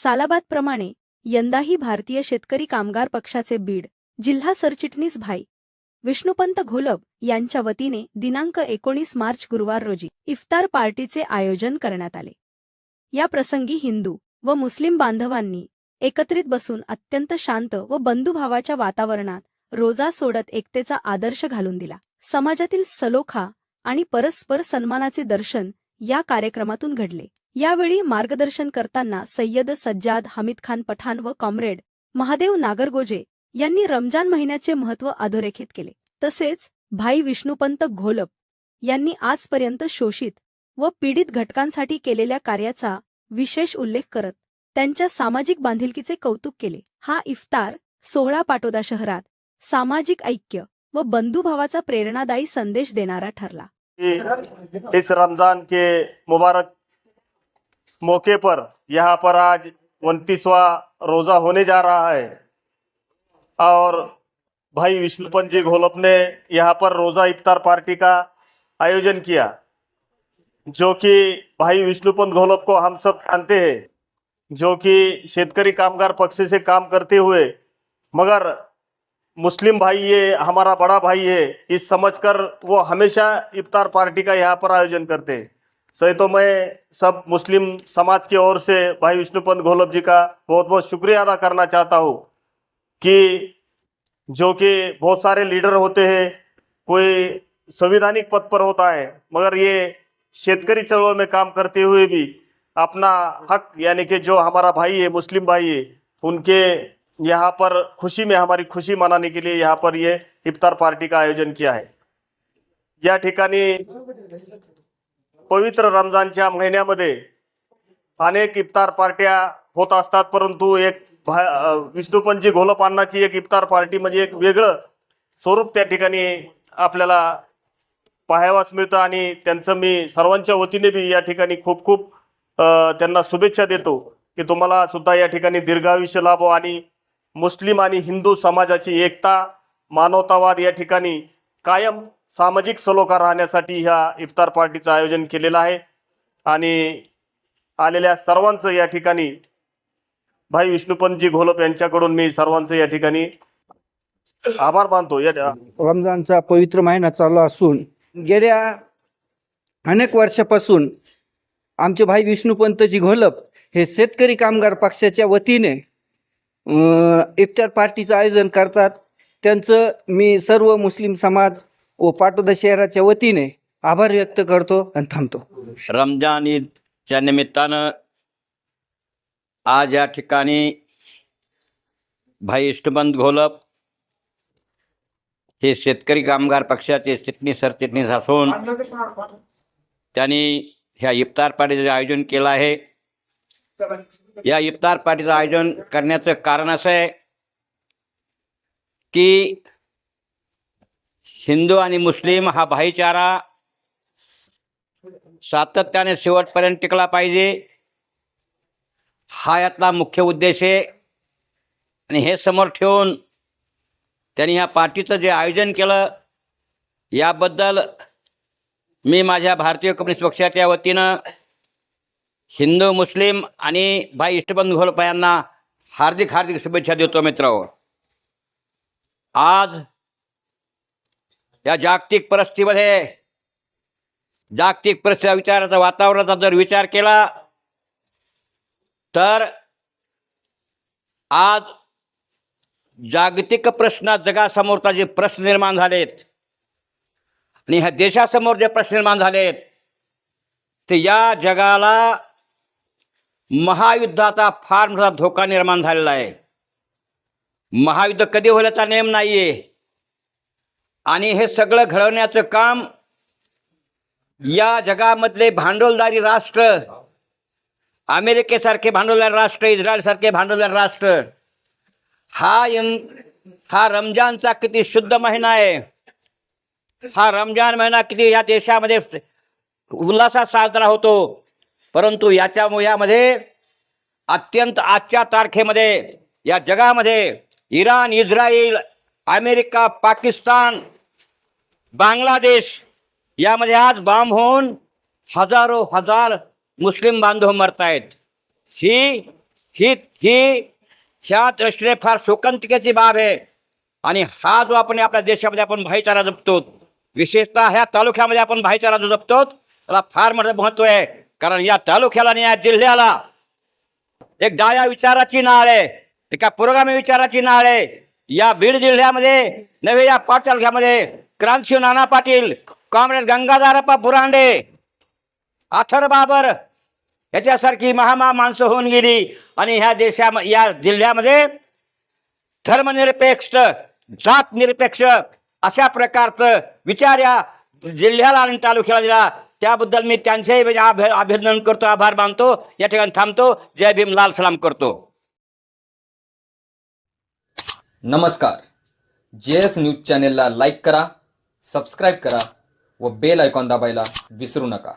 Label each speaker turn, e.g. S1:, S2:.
S1: सालाबादप्रमाणे यंदाही भारतीय शेतकरी कामगार पक्षाचे बीड जिल्हा सरचिटणीस भाई विष्णुपंत घोलप यांच्या वतीने दिनांक 19 मार्च गुरुवार रोजी इफ्तार पार्टीचे आयोजन करण्यात आले। या प्रसंगी हिंदू व मुस्लिम बांधवांनी एकत्रित बसून अत्यंत शांत व बंधुभावाच्या वातावरणात रोजा सोडत एकतेचा आदर्श घालून दिला। समाजातील सलोखा आणि परस्पर सन्मानाचे दर्शन या कार्यक्रमातून घडले। यावेळी मार्गदर्शन करताना सय्यद सज्जाद हमीद खान पठाण व कॉम्रेड महादेव नागरगोजे यांनी रमजान महिन्याचे महत्त्व अधोरेखित केले। तसेच भाई विष्णुपंत घोलप यांनी आजपर्यंत शोषित व पीडित घटकांसाठी केलेल्या कार्याचा विशेष उल्लेख करत त्यांच्या सामाजिक बांधिलकीचे कौतुक केले। हा इफ्तार सोहळा पाटोदा शहरात सामाजिक ऐक्य व बंधुभावाचा प्रेरणादायी संदेश देणारा ठरला।
S2: इस रमजान के मुबारक मौके पर यहाँ पर आज 29वां रोज़ा होने जा रहा है और भाई विष्णुपंत जी घोलप ने यहाँ पर रोज़ा इफ्तार पार्टी का आयोजन किया, जो कि भाई विष्णुपंत घोलप को हम सब जानते हैं, जो कि शेतकरी कामगार पक्ष से काम करते हुए मगर मुस्लिम भाई ये हमारा बड़ा भाई है इस समझकर वो हमेशा इफ्तार पार्टी का यहाँ पर आयोजन करते हैं। सही तो मैं सब मुस्लिम समाज की ओर से भाई विष्णुपंत घोलप जी का बहुत बहुत शुक्रिया अदा करना चाहता हूँ कि जो कि बहुत सारे लीडर होते हैं, कोई संवैधानिक पद पर होता है मगर ये शेतकरी चळवळ में काम करते हुए भी अपना हक यानी कि जो हमारा भाई है मुस्लिम भाई है उनके यहाँ पर खुशी में हमारी खुशी मनाने के लिए यहाँ पर ये इफ्तार पार्टी का आयोजन किया है। या ठिकाणी पवित्र रमजानच्या महिन्यामध्ये अनेक इफ्तार पार्ट्या होत असतात, परंतु एक विष्णुपंतजी घोलप अण्णाची एक इफ्तार पार्टी म्हणजे एक वेगळं स्वरूप त्या ठिकाणी आपल्याला पाहावयास मिळतं आणि त्यांचं मी सर्वांच्या वतीने भी या ठिकाणी खूप खूप त्यांना शुभेच्छा देतो की तुम्हाला सुद्धा या ठिकाणी दीर्घायुष्य लाभो आणि मुस्लिम आणि हिंदू समाजाची एकता मानवतावाद या ठिकाणी कायम सामाजिक सलोखा राहण्यासाठी ह्या इफ्तार पार्टीचं आयोजन केलेलं आहे आणि आलेल्या सर्वांचं या ठिकाणी भाई विष्णुपंतजी घोलप यांच्याकडून मी सर्वांचं या ठिकाणी आभार मानतो।
S3: रमजानचा पवित्र महिना चालू असून गेल्या अनेक वर्षापासून आमचे भाई विष्णुपंतजी घोलप हे शेतकरी कामगार पक्षाच्या वतीने इफ्तार पार्टीचं आयोजन करतात। त्यांचं मी सर्व मुस्लिम समाज व पाटोदा शहराच्या वतीने आभार व्यक्त करतो आणि थांबतो।
S4: रमजान ईदच्या निमित्तानं आज या ठिकाणी भाई विष्णुपंत घोलप हे शेतकरी कामगार पक्षाचे सरचिटणीस असून त्यांनी ह्या इफ्तार पार्टीचं आयोजन केलं आहे। या इफ्तार पार्टीचं आयोजन करण्याचं कारण असं आहे की हिंदू आणि मुस्लिम हा भाईचारा सातत्याने शेवटपर्यंत टिकला पाहिजे, हा यातला मुख्य उद्देश आहे। आणि हे समोर ठेवून त्यांनी ह्या पार्टीचं जे आयोजन केलं याबद्दल मी माझ्या भारतीय कम्युनिस्ट पक्षाच्या वतीनं हिंदू मुस्लिम आणि भाई विष्णुपंत घोलप यांना हार्दिक हार्दिक शुभेच्छा देतो। मित्रांनो, आज या जागतिक परिस्थितीमध्ये जागतिक परिस्थिती विचाराचा वातावरणाचा जर विचार केला तर आज जागतिक प्रश्न जगासमोरचा जे प्रश्न निर्माण झालेत आणि ह्या देशासमोर जे प्रश्न निर्माण झालेत ते या जगाला महायुद्धाचा फार मोठा धोका निर्माण झालेला आहे। महायुद्ध कधी होण्याचा नेम नाही आहे आणि हे सगळं घडवण्याचं काम या जगामधले भांडवलदारी राष्ट्र, अमेरिकेसारखे भांडवलदार राष्ट्र, इस्रायलसारखे भांडवलदार राष्ट्र, हा रमजानचा किती शुद्ध महिना आहे, हा रमजान महिना किती या देशामध्ये उल्हासात साजरा होतो, परंतु यामध्ये अत्यंत आजच्या तारखेमध्ये या जगामध्ये Iran, Israel, America, Pakistan, Bangladesh यामध्ये आज बॉम्ब होऊन हजार मुस्लिम बांधव मरत आहेत। ही ह्या दृष्टीने फार शोकांतिकेची बाब आहे. आणि हा जो आपण आपल्या देशामध्ये आपण भाईचारा जपतो, विशेषतः ह्या तालुक्यामध्ये आपण भाईचारा जो जपतो, त्याला फार मोठं महत्त्व आहे. कारण या तालुक्याला आणि या जिल्ह्याला एक डाव्या विचाराची नाळ आहे, एका पुरोगामी विचाराची नाळ आहे. या बीड जिल्ह्यामध्ये नव्हे या पाट तालुक्यामध्ये क्रांतिसिंह नाना पाटील, कॉम्रेड गंगाधरप्पा बुरांडे, अथर बाबर याच्यासारखी माणसं होऊन गेली. आणि ह्या या जिल्ह्यामध्ये धर्मनिरपेक्ष, जात निरपेक्ष अशा प्रकारचं विचार या जिल्ह्याला आणि तालुक्याला दिला. त्याबद्दल मी त्यांचेही अभिनंदन करतो, आभार मानतो. या ठिकाणी थांबतो. जय भीम, लाल सलाम करतो.
S5: नमस्कार. JS न्यूज चॅनेलला लाईक करा, सबस्क्राईब करा व बेल आयकॉन दाबायला विसरू नका.